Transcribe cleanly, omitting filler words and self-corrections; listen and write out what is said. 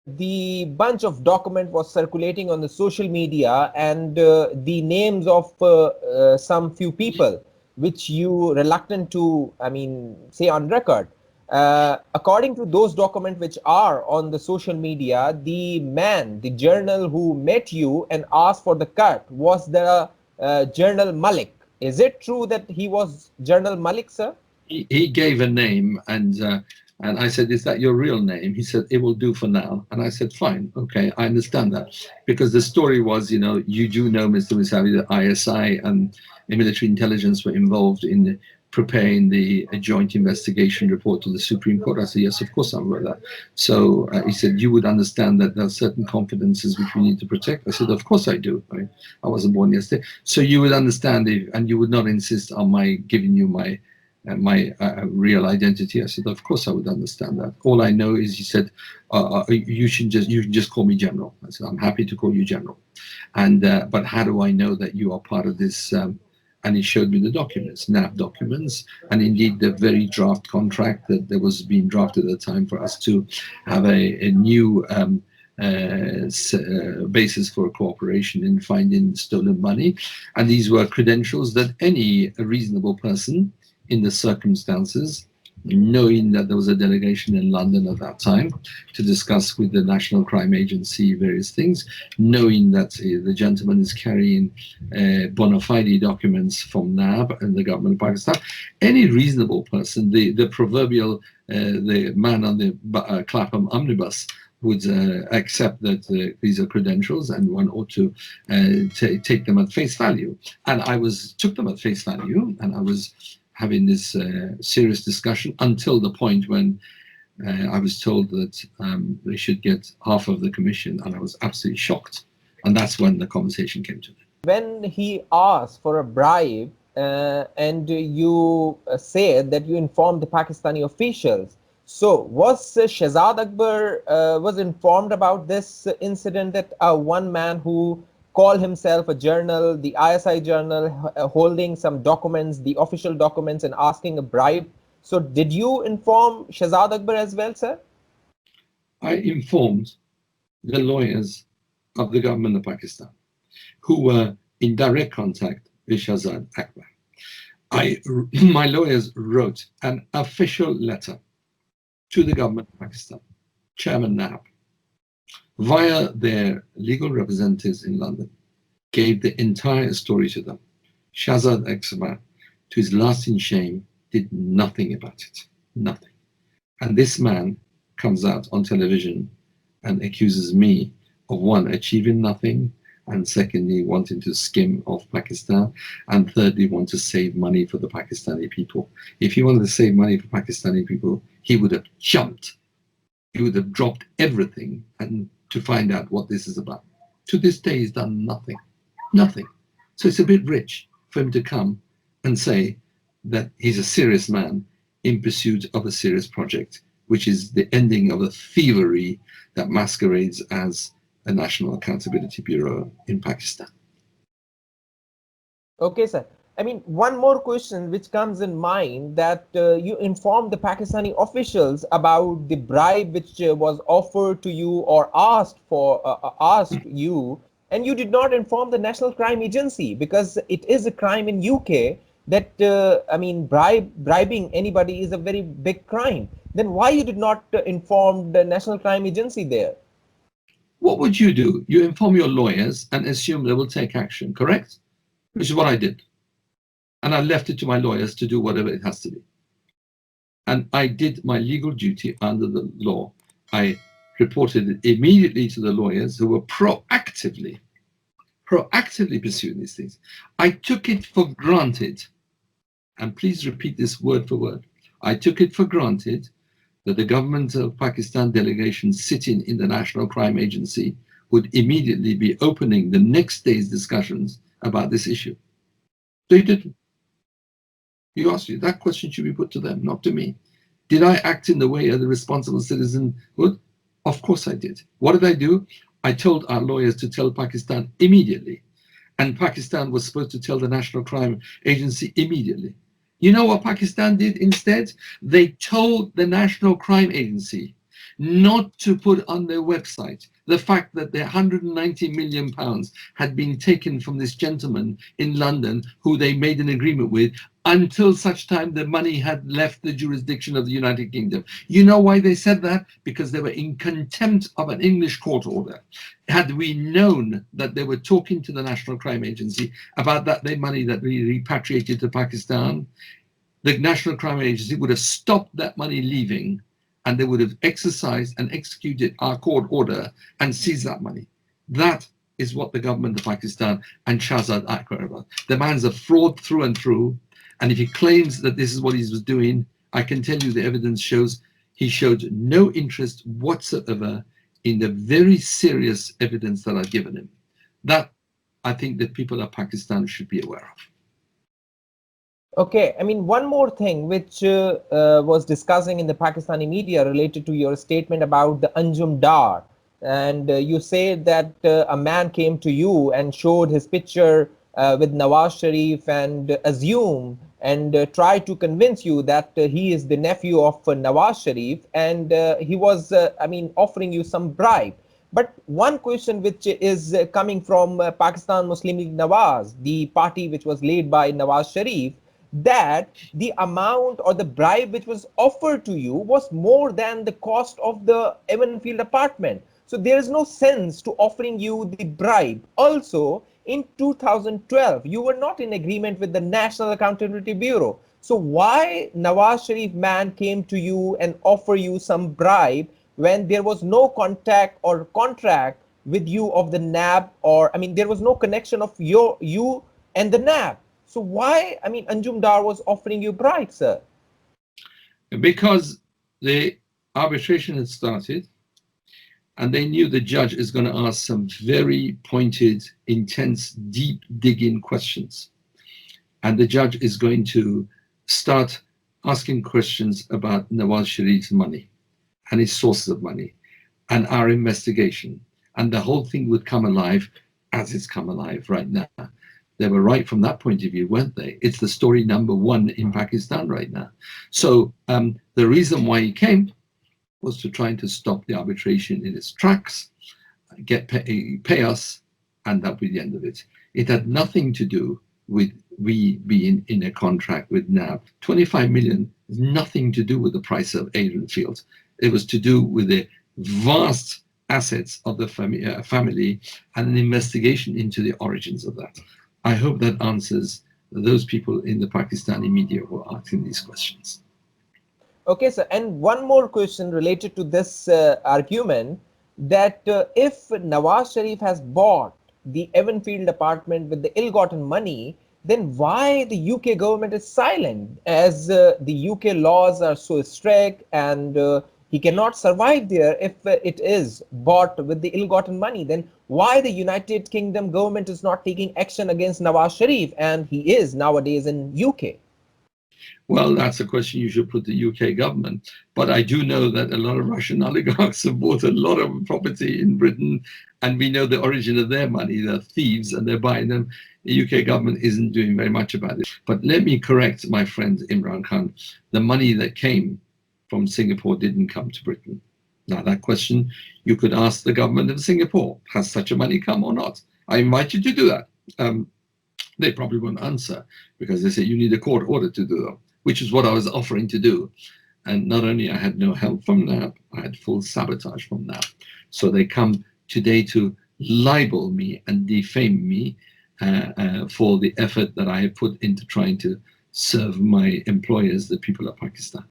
the bunch of document was circulating on the social media, and the names of some few people which you reluctant to, say on record. According to those documents which are on the social media, the journal who met you and asked for the cut was the Journal Malik. Is it true that he was Journal Malik, sir? He gave a name, and I said, "Is that your real name?" He said, "It will do for now." And I said, "Fine, okay, I understand that." Because the story was, you do know, Mr. Moussavi, that ISI and the military intelligence were involved in preparing the joint investigation report to the Supreme Court. I said, "Yes, of course I'm aware of that." So he said, "You would understand that there are certain confidences which we need to protect." I said, "Of course I do. I wasn't born yesterday." So you would understand and you would not insist on my giving you my real identity. I said, "Of course I would understand that. All I know is," he said, you can just call me General." I said, "I'm happy to call you General. And but how do I know that you are part of this?" And he showed me the documents, NAB documents, and indeed the very draft contract that was being drafted at the time for us to have a new basis for cooperation in finding stolen money. And these were credentials that any reasonable person in the circumstances, knowing that there was a delegation in London at that time to discuss with the National Crime Agency various things, knowing that the gentleman is carrying bona fide documents from NAB and the government of Pakistan, any reasonable person, the proverbial the man on the Clapham omnibus, would accept that these are credentials and one ought to take them at face value. And I took them at face value, and I was having this serious discussion until the point when I was told that they should get half of the commission, and I was absolutely shocked. And that's when the conversation came to me. When he asked for a bribe, and you said that you informed the Pakistani officials, so was Shahzad Akbar was informed about this incident, that one man who called himself a journal, the ISI journal, holding some documents, the official documents, and asking a bribe? So did you inform Shahzad Akbar as well, sir? I informed the lawyers of the government of Pakistan who were in direct contact with Shahzad Akbar. My lawyers wrote an official letter to the government of Pakistan, Chairman NAB, via their legal representatives in London, gave the entire story to them. Shahzad Akbar, to his lasting shame, did nothing about it. Nothing. And this man comes out on television and accuses me of, one, achieving nothing, and secondly, wanting to skim off Pakistan, and thirdly, want to save money for the Pakistani people. If he wanted to save money for Pakistani people, he would have jumped. He would have dropped everything and to find out what this is about. To this day, he's done nothing. Nothing. So it's a bit rich for him to come and say that he's a serious man in pursuit of a serious project, which is the ending of a thievery that masquerades as a National Accountability Bureau in Pakistan. Okay, sir. I mean, one more question which comes in mind, that you informed the Pakistani officials about the bribe which was offered to you or asked you, and you did not inform the National Crime Agency, because it is a crime in UK that, bribing anybody is a very big crime. Then why you did not inform the National Crime Agency there? What would you do? You inform your lawyers and assume they will take action, correct? Which is what I did. And I left it to my lawyers to do whatever it has to be. And I did my legal duty under the law. I reported it immediately to the lawyers who were proactively pursuing these things. I took it for granted, and please repeat this word for word. I took it for granted that the government of Pakistan delegation sitting in the National Crime Agency would immediately be opening the next day's discussions about this issue. They didn't. You asked you, that question should be put to them, not to me. Did I act in the way of the responsible citizen would? Of course I did. What did I do? I told our lawyers to tell Pakistan immediately. And Pakistan was supposed to tell the National Crime Agency immediately. You know what Pakistan did instead? They told the National Crime Agency not to put on their website the fact that the £190 million had been taken from this gentleman in London who they made an agreement with until such time the money had left the jurisdiction of the United Kingdom. You know why they said that? Because they were in contempt of an English court order. Had we known that they were talking to the National Crime Agency about that money that we repatriated to Pakistan, the National Crime Agency would have stopped that money leaving, and they would have exercised and executed our court order and seized that money. That is what the government of Pakistan and Shahzad Akbar are about. The man's a fraud through and through. And if he claims that this is what he was doing, I can tell you the evidence shows he showed no interest whatsoever in the very serious evidence that I've given him. That I think the people of Pakistan should be aware of. Okay, I mean, one more thing which was discussing in the Pakistani media related to your statement about the Anjum Dar. And you say that a man came to you and showed his picture with Nawaz Sharif and assume and try to convince you that he is the nephew of Nawaz Sharif, and he was, I mean, offering you some bribe. But one question which is coming from Pakistan Muslim League Nawaz, the party which was led by Nawaz Sharif, that the amount or the bribe which was offered to you was more than the cost of the Evanfield apartment. So there is no sense to offering you the bribe. Also, in 2012, you were not in agreement with the National Accountability Bureau. So why Nawaz Sharif man came to you and offer you some bribe when there was no contact or contract with you of the NAB, or I mean there was no connection of you and the NAB? So why, I mean, Anjum Dar was offering you bribe, sir? Because the arbitration had started, and they knew the judge is going to ask some very pointed, intense, deep digging questions. And the judge is going to start asking questions about Nawaz Sharif's money and his sources of money and our investigation. And the whole thing would come alive as it's come alive right now. They were right from that point of view, weren't they? It's the story #1 in Pakistan right now. So the reason why he came was to try to stop the arbitration in its tracks, pay us, and that would be the end of it. It had nothing to do with we being in a contract with NAB. 25 million has nothing to do with the price of Evanfield. It was to do with the vast assets of the family and an investigation into the origins of that. I hope that answers those people in the Pakistani media who are asking these questions. Okay, sir. And one more question related to this argument, that if Nawaz Sharif has bought the Evanfield apartment with the ill-gotten money, then why the UK government is silent, as the UK laws are so strict and he cannot survive there if it is bought with the ill-gotten money? Then why the United Kingdom government is not taking action against Nawaz Sharif, and he is nowadays in UK? Well, that's a question you should put to the UK government. But I do know that a lot of Russian oligarchs have bought a lot of property in Britain, and we know the origin of their money. They're thieves and they're buying them. The UK government isn't doing very much about it. But let me correct my friend Imran Khan. The money that came from Singapore didn't come to Britain. Now, that question, you could ask the government of Singapore, has such a money come or not? I invite you to do that. They probably won't answer, because they say you need a court order to do that, which is what I was offering to do. And not only I had no help from NAB, I had full sabotage from NAB. So they come today to libel me and defame me for the effort that I have put into trying to serve my employers, the people of Pakistan.